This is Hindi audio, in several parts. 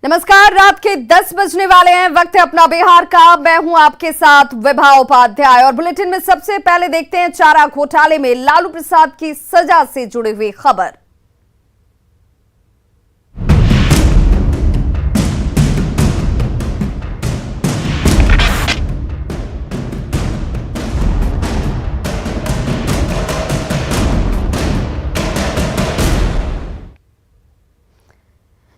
नमस्कार, रात के 10 बजने वाले हैं। वक्त है अपना बिहार का। मैं हूं आपके साथ विभा उपाध्याय और बुलेटिन में सबसे पहले देखते हैं चारा घोटाले में लालू प्रसाद की सजा से जुड़ी हुई खबर।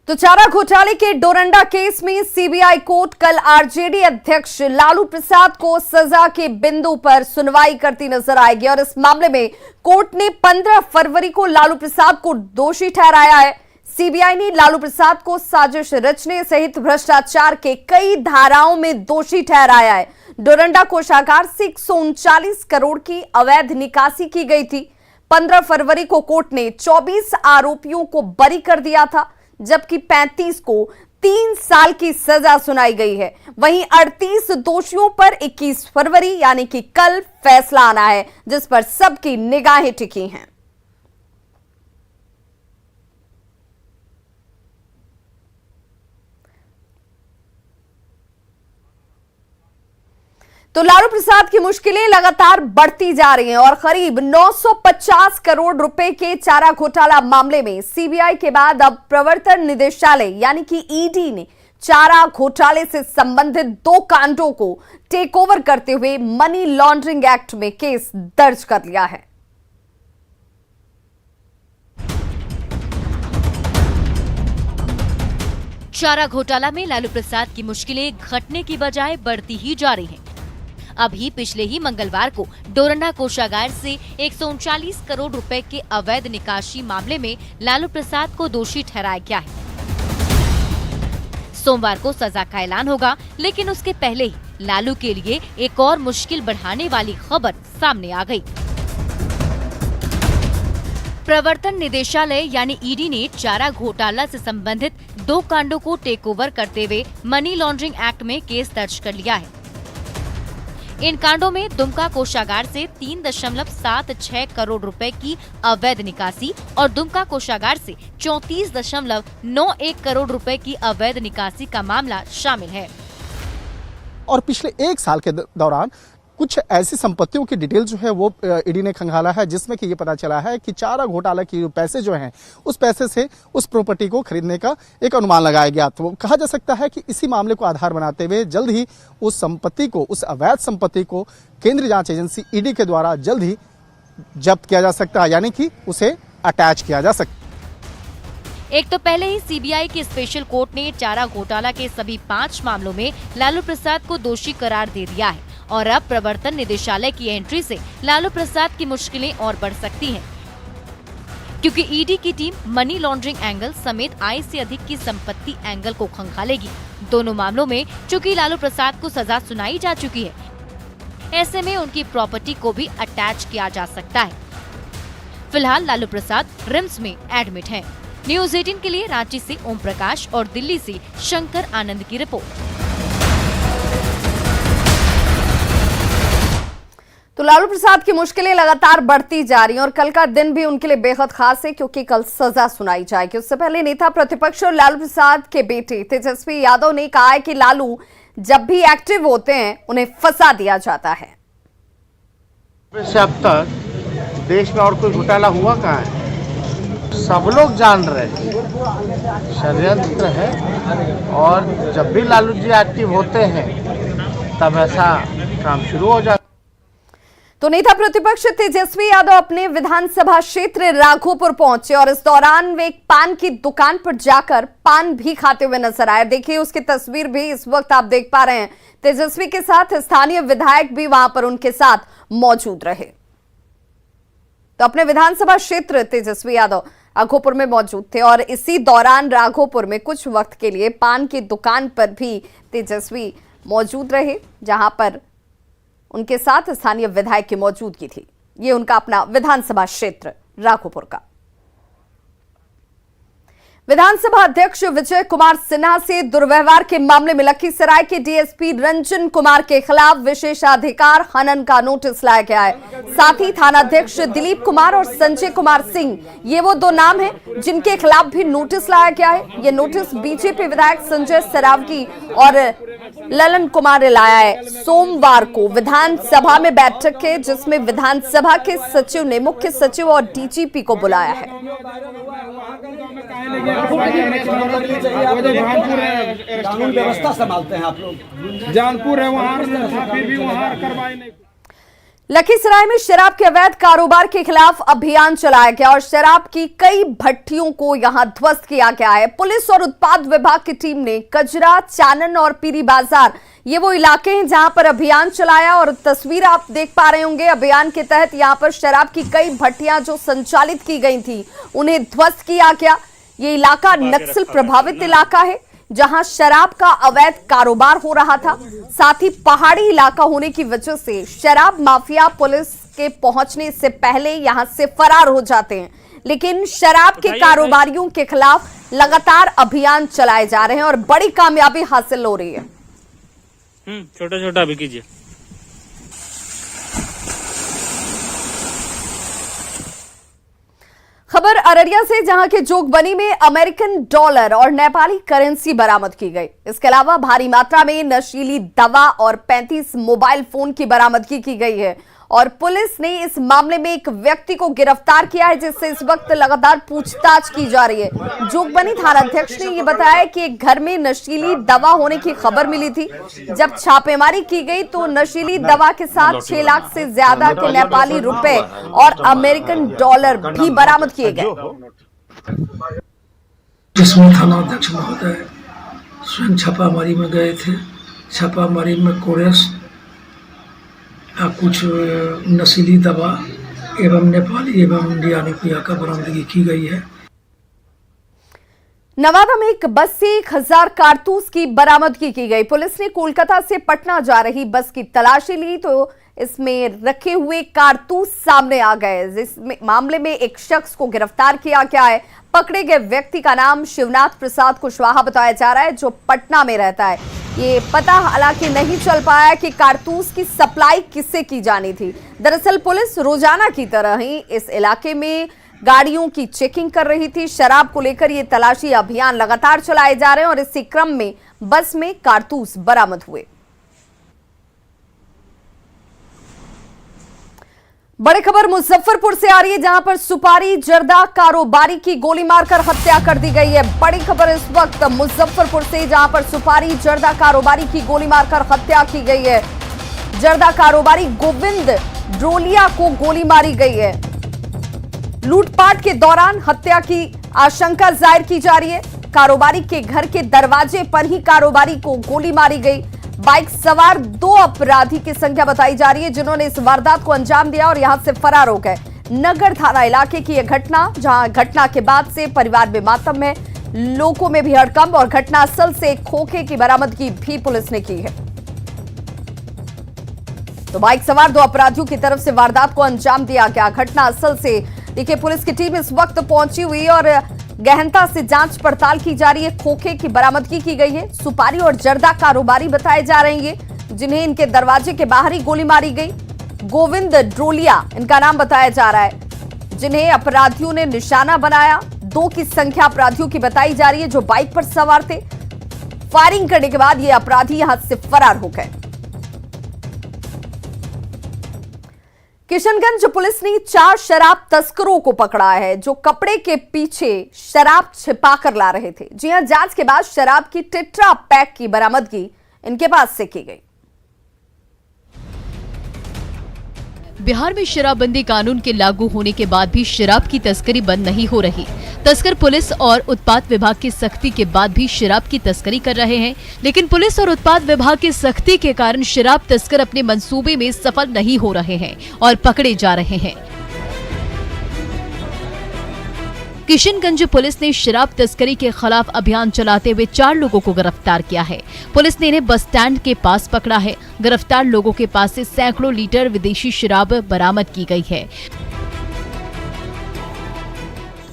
तो चारा घोटाले के डोरंडा केस में सीबीआई कोर्ट कल आरजेडी अध्यक्ष लालू प्रसाद को सजा के बिंदु पर सुनवाई करती नजर आएगी और इस मामले में कोर्ट ने 15 फरवरी को लालू प्रसाद को दोषी ठहराया है। सीबीआई ने लालू प्रसाद को साजिश रचने सहित भ्रष्टाचार के कई धाराओं में दोषी ठहराया है। डोरंडा कोषागार से 139 करोड़ की अवैध निकासी की गई थी। 15 फरवरी को कोर्ट ने 24 आरोपियों को बरी कर दिया था, जबकि 35 को 3 साल की सजा सुनाई गई है। वहीं 38 दोषियों पर 21 फरवरी यानी कि कल फैसला आना है, जिस पर सबकी निगाहें टिकी हैं। तो लालू प्रसाद की मुश्किलें लगातार बढ़ती जा रही हैं और करीब 950 करोड़ रुपए के चारा घोटाला मामले में सीबीआई के बाद अब प्रवर्तन निदेशालय यानी कि ईडी ने चारा घोटाले से संबंधित 2 कांडों को टेक ओवर करते हुए मनी लॉन्ड्रिंग एक्ट में केस दर्ज कर लिया है। चारा घोटाला में लालू प्रसाद की मुश्किलें घटने की बजाय बढ़ती ही जा रही हैं। अभी पिछले ही मंगलवार को डोरंडा कोषागार से 139 करोड़ रुपए के अवैध निकासी मामले में लालू प्रसाद को दोषी ठहराया गया है। सोमवार को सजा का ऐलान होगा, लेकिन उसके पहले ही लालू के लिए एक और मुश्किल बढ़ाने वाली खबर सामने आ गई। प्रवर्तन निदेशालय यानी ईडी ने चारा घोटाला से संबंधित 2 कांडों को टेक ओवर करते हुए मनी लॉन्ड्रिंग एक्ट में केस दर्ज कर लिया है। इन कांडों में दुमका कोषागार से 3.76 करोड़ रुपए की अवैध निकासी और दुमका कोषागार से 34.91 करोड़ रुपए की अवैध निकासी का मामला शामिल है। और पिछले 1 साल के दौरान कुछ ऐसी संपत्तियों की डिटेल जो है वो ईडी ने खंगाला है, जिसमें कि ये पता चला है कि चारा घोटाला के पैसे जो हैं उस पैसे से उस प्रॉपर्टी को खरीदने का एक अनुमान लगाया गया। तो कहा जा सकता है कि इसी मामले को आधार बनाते हुए जल्द ही उस संपत्ति को, उस अवैध संपत्ति को केंद्रीय जांच एजेंसी ईडी के द्वारा जल्द ही जब्त किया जा सकता है, यानी कि उसे अटैच किया जा सकता है। एक तो पहले ही सीबीआई की स्पेशल कोर्ट ने चारा घोटाला के सभी 5 मामलों में लालू प्रसाद को दोषी करार दे दिया है और अब प्रवर्तन निदेशालय की एंट्री से लालू प्रसाद की मुश्किलें और बढ़ सकती हैं, क्योंकि ईडी की टीम मनी लॉन्ड्रिंग एंगल समेत आय से अधिक की संपत्ति एंगल को खंगालेगी। दोनों मामलों में चूंकि लालू प्रसाद को सजा सुनाई जा चुकी है, ऐसे में उनकी प्रॉपर्टी को भी अटैच किया जा सकता है। फिलहाल लालू प्रसाद रिम्स में एडमिट हैं। न्यूज़ 18 के लिए रांची से ओम प्रकाश और दिल्ली से शंकर आनंद की रिपोर्ट। तो लालू प्रसाद की मुश्किलें लगातार बढ़ती जा रही हैं और कल का दिन भी उनके लिए बेहद खास है, क्योंकि कल सजा सुनाई जाएगी। उससे पहले नेता प्रतिपक्ष और लालू प्रसाद के बेटे तेजस्वी यादव ने कहा है कि लालू जब भी एक्टिव होते हैं उन्हें फंसा दिया जाता है। अब तक देश में और कोई घोटाला हुआ कहाँ है? सब लोग जान रहे हैं षड्यंत्र है, और जब भी लालू जी एक्टिव होते हैं तब ऐसा काम शुरू हो जाता। तो नेता प्रतिपक्ष तेजस्वी यादव अपने विधानसभा क्षेत्र राघोपुर पहुंचे और इस दौरान वे एक पान की दुकान पर जाकर पान भी खाते हुए नजर आए। देखिए उसकी तस्वीर भी इस वक्त आप देख पा रहे हैं। तेजस्वी के साथ स्थानीय विधायक भी वहां पर उनके साथ मौजूद रहे। तो अपने विधानसभा क्षेत्र तेजस्वी यादव राघोपुर में मौजूद थे और इसी दौरान राघोपुर में कुछ वक्त के लिए पान की दुकान पर भी तेजस्वी मौजूद रहे, जहां पर उनके साथ स्थानीय विधायक की मौजूदगी थी। ये उनका अपना विधानसभा क्षेत्र राघोपुर का। विधानसभा अध्यक्ष विजय कुमार सिन्हा से दुर्व्यवहार के मामले में लखीसराय के डीएसपी रंजन कुमार के खिलाफ विशेषाधिकार हनन का नोटिस लाया गया है। साथ ही थानाध्यक्ष दिलीप कुमार और संजय कुमार सिंह, ये वो दो नाम हैं जिनके खिलाफ भी नोटिस लाया गया है। ये नोटिस बीजेपी विधायक संजय सरावगी और ललन कुमार ने लाया है। सोमवार को विधानसभा में बैठक है जिसमें विधानसभा के सचिव ने मुख्य सचिव और डीजीपी को बुलाया है। कानून व्यवस्था संभालते हैं आप लोग। जानपुर है वहाँ फिर भी वहाँ कार्रवाई नहीं। लखीसराय में शराब के अवैध कारोबार के खिलाफ अभियान चलाया गया और शराब की कई भट्टियों को यहां ध्वस्त किया गया है। पुलिस और उत्पाद विभाग की टीम ने कजरा, चानन और पीरी बाजार, ये वो इलाके हैं जहां पर अभियान चलाया और तस्वीर आप देख पा रहे होंगे। अभियान के तहत यहां पर शराब की कई भट्टियां जो संचालित की गई थी उन्हें ध्वस्त किया गया। ये इलाका नक्सल प्रभावित इलाका है जहां शराब का अवैध कारोबार हो रहा था। साथ ही पहाड़ी इलाका होने की वजह से शराब माफिया पुलिस के पहुंचने से पहले यहां से फरार हो जाते हैं, लेकिन शराब के कारोबारियों के खिलाफ लगातार अभियान चलाए जा रहे हैं और बड़ी कामयाबी हासिल हो रही है। छोटा छोटा भी कीजिए। खबर अररिया से, जहां के जोगबनी में अमेरिकन डॉलर और नेपाली करेंसी बरामद की गई। इसके अलावा भारी मात्रा में नशीली दवा और 35 मोबाइल फोन की बरामदगी की गई है और पुलिस ने इस मामले में एक व्यक्ति को गिरफ्तार किया है जिससे इस वक्त लगातार पूछताछ की जा रही है। जोगबनी थानाध्यक्ष ने यह बताया कि एक घर में नशीली दवा होने की खबर मिली थी। जब छापेमारी की गई तो नशीली दवा के साथ 6 लाख से ज्यादा के नेपाली रुपए और अमेरिकन डॉलर भी बरामद किए गए। जिसमें थानाध्यक्ष महोदय स्वयं छापामारी में गए थे। छापामारी में कोरेस, कुछ नशीली दवा एवं नेपाली एवं इंडिया रुपया का बरामदगी की गई है। नवादा में एक बस से 1000 कारतूस की बरामदगी की गई। पुलिस ने कोलकाता से पटना जा रही बस की तलाशी ली तो इसमें रखे हुए कारतूस सामने आ गए। जिसमें मामले में एक शख्स को गिरफ्तार किया गया है। पकड़े गए व्यक्ति का नाम शिवनाथ प्रसाद कुशवाहा बताया जा रहा है जो पटना में रहता है। ये पता हालांकि नहीं चल पाया कि कारतूस की सप्लाई किससे की जानी थी। दरअसल पुलिस रोजाना की तरह ही इस इलाके में गाड़ियों की चेकिंग कर रही थी। शराब को लेकर ये तलाशी अभियान लगातार चलाए जा रहे हैं और इसी क्रम में बस में कारतूस बरामद हुए। बड़ी खबर मुजफ्फरपुर से आ रही है जहां पर सुपारी जर्दा कारोबारी की गोली मारकर हत्या कर दी गई है। बड़ी खबर इस वक्त मुजफ्फरपुर से, जहां पर सुपारी जर्दा कारोबारी की गोली मारकर हत्या की गई है। जर्दा कारोबारी गोविंद ड्रोलिया को गोली मारी गई है। लूटपाट के दौरान हत्या की आशंका जाहिर की जा रही है। कारोबारी के घर के दरवाजे पर ही कारोबारी को गोली मारी गई। बाइक सवार 2 अपराधी की संख्या बताई जा रही है जिन्होंने इस वारदात को अंजाम दिया और यहां से फरार हो गए। नगर थाना इलाके की यह घटना, जहां घटना के बाद से परिवार में मातम है, लोगों में भी हड़कंप और घटनास्थल से खोखे की बरामदगी भी पुलिस ने की है। तो बाइक सवार 2 अपराधियों की तरफ से वारदात को अंजाम दिया गया। घटनास्थल से देखिए पुलिस की टीम इस वक्त पहुंची हुई और गहनता से जांच पड़ताल की जा रही है। खोखे की बरामदगी की गई है। सुपारी और जर्दा कारोबारी बताए जा रहे हैं जिन्हें इनके दरवाजे के बाहर ही गोली मारी गई। गोविंद ड्रोलिया इनका नाम बताया जा रहा है जिन्हें अपराधियों ने निशाना बनाया। 2 की संख्या अपराधियों की बताई जा रही है जो बाइक पर सवार थे। फायरिंग करने के बाद ये अपराधी यहां से फरार हो गए। किशनगंज पुलिस ने 4 शराब तस्करों को पकड़ा है जो कपड़े के पीछे शराब छिपाकर ला रहे थे। जी हां, जांच के बाद शराब की टेट्रा पैक की बरामदगी इनके पास से की गई। बिहार में शराबबंदी कानून के लागू होने के बाद भी शराब की तस्करी बंद नहीं हो रही। तस्कर पुलिस और उत्पाद विभाग की सख्ती के बाद भी शराब की तस्करी कर रहे हैं, लेकिन पुलिस और उत्पाद विभाग की सख्ती के कारण शराब तस्कर अपने मंसूबे में सफल नहीं हो रहे हैं और पकड़े जा रहे हैं। किशनगंज पुलिस ने शराब तस्करी के खिलाफ अभियान चलाते हुए 4 लोगों को गिरफ्तार किया है। पुलिस ने इन्हें बस स्टैंड के पास पकड़ा है। गिरफ्तार लोगों के पास से सैकड़ों लीटर विदेशी शराब बरामद की गई है।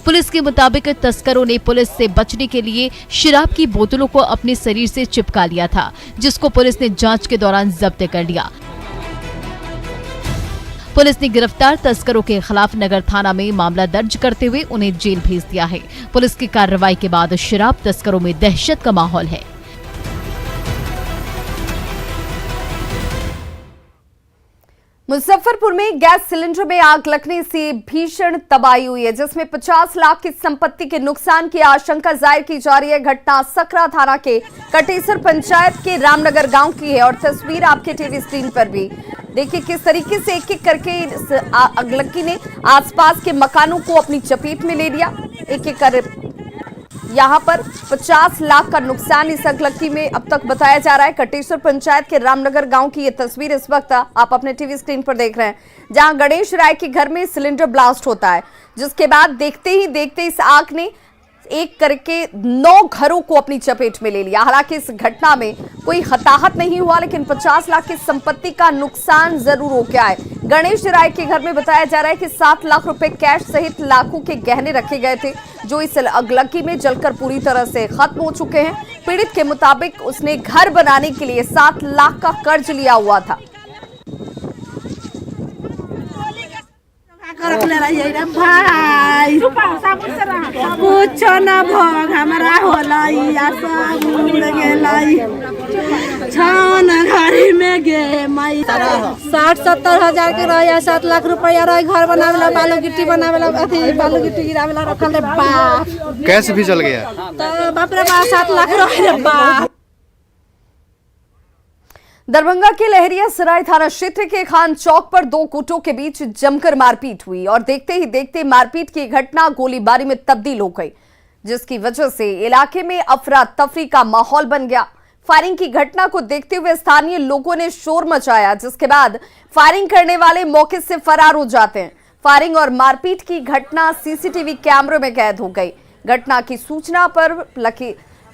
पुलिस के मुताबिक तस्करों ने पुलिस से बचने के लिए शराब की बोतलों को अपने शरीर से चिपका लिया था, जिसको पुलिस ने जांच के दौरान जब्त कर लिया। पुलिस ने गिरफ्तार तस्करों के खिलाफ नगर थाना में मामला दर्ज करते हुए उन्हें जेल भेज दिया है। पुलिस की कार्रवाई के बाद शराब तस्करों में दहशत का माहौल है। मुजफ्फरपुर में गैस सिलेंडर में आग लगने से भीषण तबाही हुई है, जिसमें 50 लाख की संपत्ति के नुकसान की आशंका जाहिर की जा रही है। घटना सकरा थाना के कटेसर पंचायत के रामनगर गांव की है और तस्वीर आपके टीवी स्क्रीन पर भी देखिए किस तरीके से एक एक करके अगलगी ने आसपास के मकानों को अपनी चपेट में ले लिया। एक एक कर यहाँ पर 50 लाख का नुकसान इस अगलगी में अब तक बताया जा रहा है। कटेश्वर पंचायत के रामनगर गांव की ये तस्वीर इस वक्त आप अपने टीवी स्क्रीन पर देख रहे हैं, जहां गणेश राय के घर में सिलेंडर ब्लास्ट होता है, जिसके बाद देखते ही देखते इस आग ने एक करके 9 घरों को अपनी चपेट में ले लिया। हालांकि इस घटना में कोई हताहत नहीं हुआ, लेकिन 50 लाख की संपत्ति का नुकसान जरूर हो गया है। गणेश राय के घर में बताया जा रहा है कि 7 लाख रुपए कैश सहित लाखों के गहने रखे गए थे, जो इस अगलगी में जलकर पूरी तरह से खत्म हो चुके हैं। पीड़ित के मुताबिक उसने घर बनाने के लिए 7 लाख का कर्ज लिया हुआ था। भाई कुछ न भोग हमारा होला छान घड़ी में गे माई 60-70 हजार के रहे 7 लाख रुपया रहे घर बनावेला, बालू गिट्टी बनावेला, अथी बालू गिट्टी गिरावेला रखल रे बाप। कैसे भी चल गया तो बाप रे बाप 7 लाख रहे बाप। दरभंगा के लहरिया सराय थाना क्षेत्र के खान चौक पर 2 गुटों के बीच जमकर मारपीट हुई और देखते ही देखते मारपीट की घटना गोलीबारी में तब्दील हो गई, जिसकी वजह से इलाके में अफरा तफरी का माहौल बन गया। फायरिंग की घटना को देखते हुए स्थानीय लोगों ने शोर मचाया, जिसके बाद फायरिंग करने वाले मौके से फरार हो जाते हैं। फायरिंग और मारपीट की घटना सीसीटीवी कैमरे में कैद हो गई। घटना की सूचना पर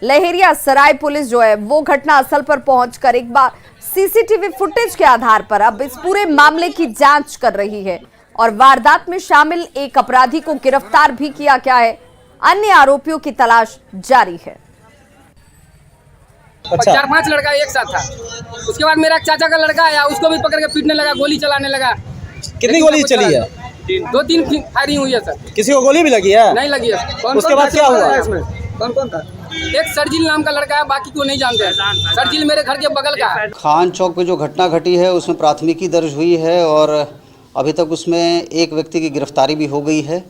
लहरिया सराय पुलिस जो है वो घटना स्थल पर पहुंचकर एक बार सीसीटीवी फुटेज के आधार पर अब इस पूरे मामले की जांच कर रही है और वारदात में शामिल एक अपराधी को गिरफ्तार भी किया गया है। अन्य आरोपियों की तलाश जारी है। अच्छा। 4-5 लड़का एक साथ था। उसके बाद मेरा चाचा का लड़का आया, उसको भी पकड़ के पीटने लगा, गोली चलाने लगा। कितनी गोली चली है? 2-3 फायरिंग हुई है सर। किसी को गोली भी लगी है? नहीं लगी है। उसके बाद क्या हुआ इसमें? कौन था? एक सरजिल नाम का लड़का है, बाकी को नहीं जानते हैं। सरजिल मेरे घर के बगल का है। खान चौक पे जो घटना घटी है उसमें प्राथमिकी दर्ज हुई है और अभी तक उसमें एक व्यक्ति की गिरफ्तारी भी हो गई है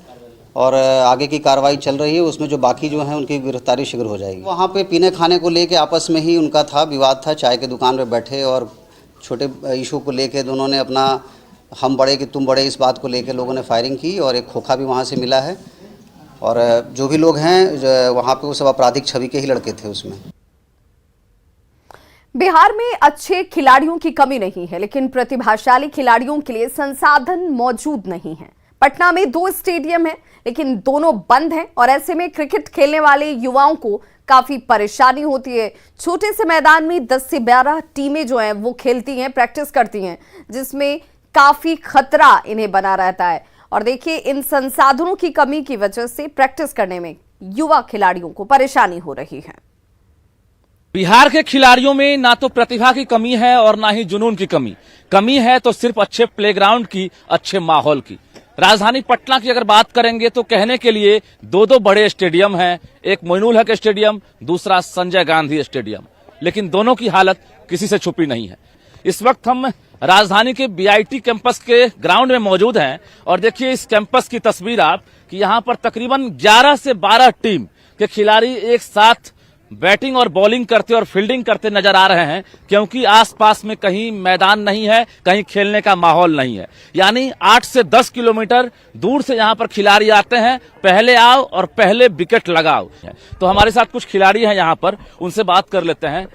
और आगे की कार्रवाई चल रही है। उसमें जो बाकी जो हैं उनकी गिरफ्तारी शीघ्र हो जाएगी। वहाँ पे पीने खाने को लेके आपस में ही उनका था विवाद था, चाय के दुकान पे बैठे और छोटे इशू को लेके दोनों ने अपना हम बड़े कि तुम बड़े इस बात को लेके लोगों ने फायरिंग की और एक खोखा भी वहाँ से मिला है और जो भी लोग हैं वहाँ पे वो सब आपराधिक छवि के ही लड़के थे। उसमें बिहार में अच्छे खिलाड़ियों की कमी नहीं है, लेकिन प्रतिभाशाली खिलाड़ियों के लिए संसाधन मौजूद नहीं है। पटना में 2 स्टेडियम हैं, लेकिन दोनों बंद हैं और ऐसे में क्रिकेट खेलने वाले युवाओं को काफी परेशानी होती है। छोटे से मैदान में 10 से 12 टीमें जो हैं वो खेलती हैं, प्रैक्टिस करती हैं, जिसमें काफी खतरा इन्हें बना रहता है। और देखिए, इन संसाधनों की कमी की वजह से प्रैक्टिस करने में युवा खिलाड़ियों को परेशानी हो रही है। बिहार के खिलाड़ियों में ना तो प्रतिभा की कमी है और ना ही जुनून की कमी है तो सिर्फ अच्छे प्लेग्राउंड की, अच्छे माहौल की। राजधानी पटना की अगर बात करेंगे तो कहने के लिए 2 बड़े स्टेडियम हैं, एक मोइनुल हक स्टेडियम, दूसरा संजय गांधी स्टेडियम, लेकिन दोनों की हालत किसी से छुपी नहीं है। इस वक्त हम राजधानी के बीआईटी कैंपस के ग्राउंड में मौजूद हैं और देखिए इस कैंपस की तस्वीर आप कि यहाँ पर तकरीबन 11 से 12 टीम के खिलाड़ी एक साथ बैटिंग और बॉलिंग करते और फील्डिंग करते नजर आ रहे हैं, क्योंकि आसपास में कहीं मैदान नहीं है, कहीं खेलने का माहौल नहीं है। यानी 8 से 10 किलोमीटर दूर से यहाँ पर खिलाड़ी आते हैं, पहले आओ और पहले विकेट लगाओ। तो हमारे साथ कुछ खिलाड़ी हैं यहाँ पर, उनसे बात कर लेते हैं।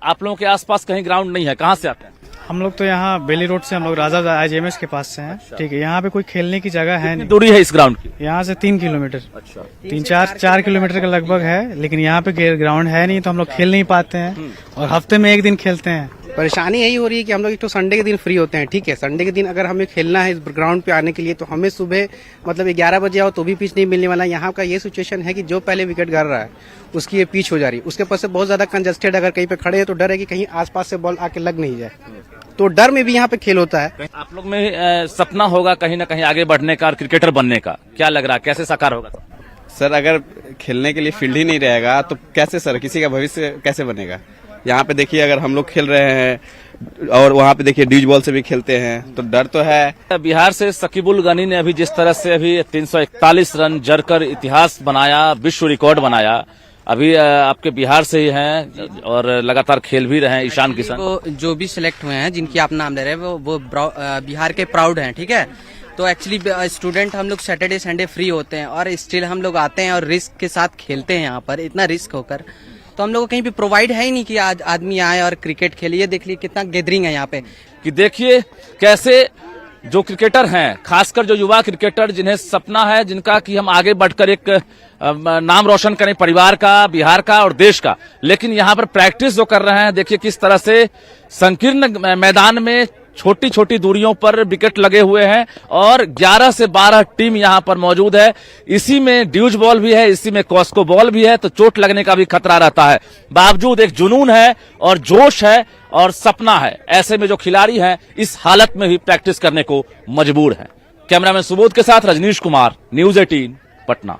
आप लोगों के आसपास कहीं ग्राउंड नहीं है, कहाँ से आते हैं? हम लोग तो यहाँ बेली रोड से, हम लोग राजा IGMS के पास से हैं। ठीक है, यहाँ पे कोई खेलने की जगह है नहीं। दूरी है इस ग्राउंड की? यहाँ से 3 किलोमीटर। अच्छा, 3-4 किलोमीटर का लगभग है, लेकिन यहाँ पे ग्राउंड है नहीं तो हम लोग खेल नहीं पाते हैं और हफ्ते में 1 दिन खेलते हैं। परेशानी यही हो रही है कि हम लोग एक तो संडे के दिन फ्री होते हैं, ठीक है। संडे के दिन अगर हमें खेलना है इस ग्राउंड पे आने के लिए तो हमें सुबह मतलब 11 बजे आओ तो भी पिच नहीं मिलने वाला। यहाँ का ये सिचुएशन है कि जो पहले विकेट गिर रहा है उसकी ये पिच हो जा रही है, उसके पास से बहुत ज्यादा कंजस्टेड, अगर कहीं पे खड़े हैं तो डर है कि कहीं आसपास से बॉल आके लग नहीं जाए, तो डर में भी यहाँ पे खेल होता है। आप लोग में सपना होगा कहीं ना कहीं आगे बढ़ने का और क्रिकेटर बनने का, क्या लग रहा है कैसे साकार होगा? सर अगर खेलने के लिए फील्ड ही नहीं रहेगा तो कैसे सर किसी का भविष्य कैसे बनेगा? यहाँ पे देखिए अगर हम लोग खेल रहे हैं और वहाँ पे देखिए ड्यूज बॉल से भी खेलते हैं तो डर तो है। बिहार से सकीबुल गनी ने अभी जिस तरह से अभी 341 रन जड़कर इतिहास बनाया, विश्व रिकॉर्ड बनाया, अभी आपके बिहार से ही हैं और लगातार खेल भी रहे हैं ईशान किशन। जो भी सिलेक्ट हुए हैं जिनकी आप नाम ले रहे हैं वो बिहार के प्राउड हैं, ठीक है। तो एक्चुअली स्टूडेंट हम लोग सैटरडे संडे फ्री होते हैं और स्टिल हम लोग आते हैं और रिस्क के साथ खेलते हैं यहाँ पर, इतना रिस्क होकर तो हम लोग को कहीं भी प्रोवाइड है ही नहीं कि आज आदमी आए और क्रिकेट खेले। ये देख लीजिए कितना गैदरिंग है यहाँ पे, कि देखिए कैसे जो क्रिकेटर हैं, खासकर जो युवा क्रिकेटर जिन्हें सपना है, जिनका कि हम आगे बढ़कर एक नाम रोशन करें परिवार का, बिहार का और देश का, लेकिन यहाँ पर प्रैक्टिस जो कर रहे हैं, देखिए किस तरह से संकीर्ण मैदान में छोटी छोटी दूरियों पर विकेट लगे हुए हैं और 11 से 12 टीम यहाँ पर मौजूद है। इसी में ड्यूज बॉल भी है, इसी में कॉस्को बॉल भी है, तो चोट लगने का भी खतरा रहता है। बावजूद एक जुनून है और जोश है और सपना है, ऐसे में जो खिलाड़ी हैं इस हालत में भी प्रैक्टिस करने को मजबूर हैं। कैमरामैन सुबोध के साथ रजनीश कुमार, न्यूज 18 पटना।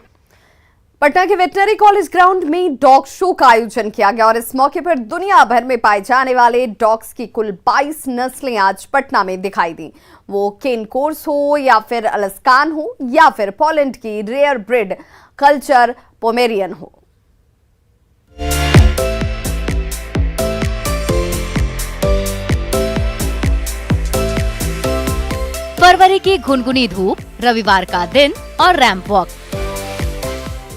पटना के वेटनरी कॉलेज ग्राउंड में डॉग शो का आयोजन किया गया और इस मौके पर दुनिया भर में पाए जाने वाले डॉग्स की कुल 22 नस्लें आज पटना में दिखाई दी। वो केन कोर्स हो या फिर अलास्कान हो या फिर पोलैंड की रेयर ब्रीड कल्चर पोमेरियन हो। फरवरी की गुनगुनी धूप, रविवार का दिन और रैंप वॉक।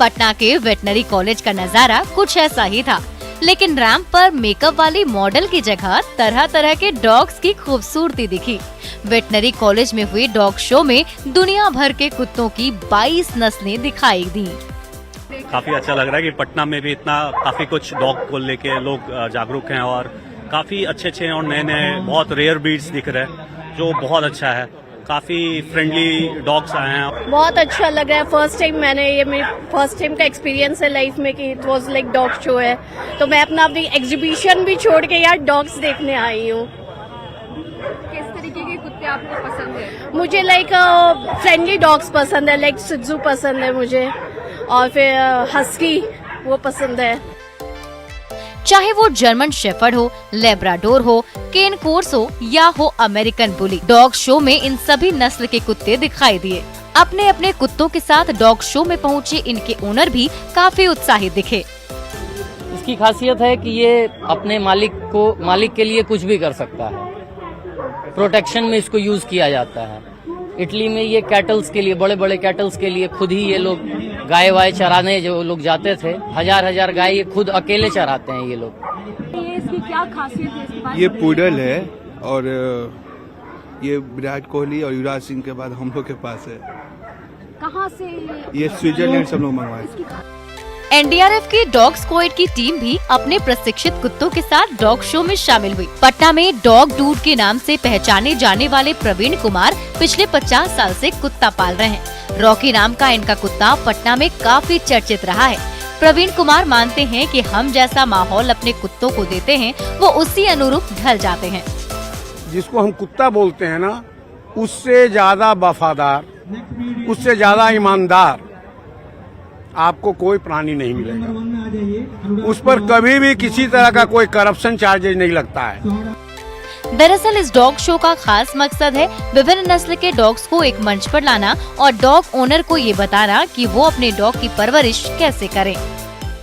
पटना के वेटनरी कॉलेज का नजारा कुछ ऐसा ही था, लेकिन रैंप पर मेकअप वाली मॉडल की जगह तरह तरह के डॉग्स की खूबसूरती दिखी। वेटनरी कॉलेज में हुए डॉग शो में दुनिया भर के कुत्तों की 22 नस्लें दिखाई दी। काफी अच्छा लग रहा है कि पटना में भी इतना काफी कुछ डॉग को लेके लोग जागरूक हैं और काफी अच्छे और नए बहुत रेयर ब्रीड्स दिख रहे हैं, जो बहुत अच्छा है। काफी फ्रेंडली डॉग्स आए हैं, बहुत अच्छा लग रहा है। फर्स्ट टाइम मेरी फर्स्ट टाइम का एक्सपीरियंस है लाइफ में कि it was like dog show है, तो मैं अपनी एग्जीबिशन भी छोड़ के यार डॉग्स देखने आई हूँ। किस तरीके के कुत्ते आपको पसंद है? मुझे लाइक फ्रेंडली डॉग्स पसंद है, लाइक सिट्जू पसंद है मुझे, और फिर हस्की वो पसंद है। चाहे वो जर्मन शेफर्ड हो, लेब्राडोर हो, केन कोर्स हो या हो अमेरिकन बुली, डॉग शो में इन सभी नस्ल के कुत्ते दिखाई दिए। अपने अपने कुत्तों के साथ डॉग शो में पहुंचे इनके ओनर भी काफी उत्साहित दिखे। इसकी खासियत है कि ये अपने मालिक के लिए कुछ भी कर सकता है। प्रोटेक्शन में इसको यूज किया जाता है। इटली में ये कैटल्स के लिए, बड़े बड़े कैटल्स के लिए खुद ही ये लोग गाय वाय चराने जो लोग जाते थे, हजार गाय ये खुद अकेले चराते हैं ये लोग। ये इसकी क्या खासियत है? इसके बारे ये पुडल है और ये विराट कोहली और युवराज सिंह के बाद हम लोग के पास है। कहाँ से? ये स्विट्जरलैंड से हम लोग मंगवाए। एनडीआरएफ की डॉग स्क्वाड की टीम भी अपने प्रशिक्षित कुत्तों के साथ डॉग शो में शामिल हुई। पटना में डॉग डूड के नाम से पहचाने जाने वाले प्रवीण कुमार पिछले 50 साल से कुत्ता पाल रहे हैं। रॉकी नाम का इनका कुत्ता पटना में काफी चर्चित रहा है। प्रवीण कुमार मानते हैं कि हम जैसा माहौल अपने कुत्तों को देते हैं वो उसी अनुरूप ढल जाते हैं। जिसको हम कुत्ता बोलते हैं ना, उससे ज्यादा वफादार, उससे ज्यादा ईमानदार आपको कोई प्राणी नहीं मिलेगा। उस पर कभी भी किसी तरह का कोई करप्शन चार्जेज नहीं लगता है। दरअसल इस डॉग शो का खास मकसद है विभिन्न नस्ल के डॉग्स को एक मंच पर लाना और डॉग ओनर को ये बताना कि वो अपने डॉग की परवरिश कैसे करें।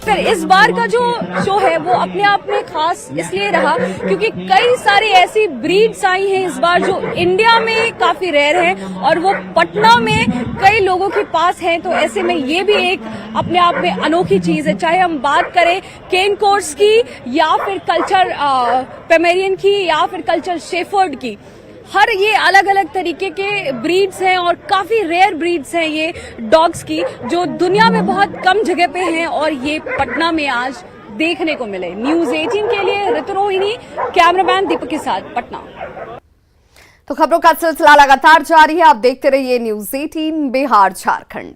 फिर इस बार का जो शो है वो अपने आप में खास इसलिए रहा क्योंकि कई सारी ऐसी ब्रीड्स आई हैं इस बार जो इंडिया में काफी रेयर हैं और वो पटना में कई लोगों के पास हैं। तो ऐसे में ये भी एक अपने आप में अनोखी चीज है। चाहे हम बात करें केन कोर्स की या फिर कल्चर पोमेरियन की या फिर कल्चर शेफर्ड की, हर ये अलग अलग तरीके के ब्रीड्स हैं और काफी रेयर ब्रीड्स हैं ये डॉग्स की, जो दुनिया में बहुत कम जगह पे हैं और ये पटना में आज देखने को मिले। न्यूज 18 के लिए ऋतु रोहिणी, कैमरामैन दीपक के साथ पटना। तो खबरों का सिलसिला लगातार जारी है, आप देखते रहिए न्यूज 18 बिहार झारखंड।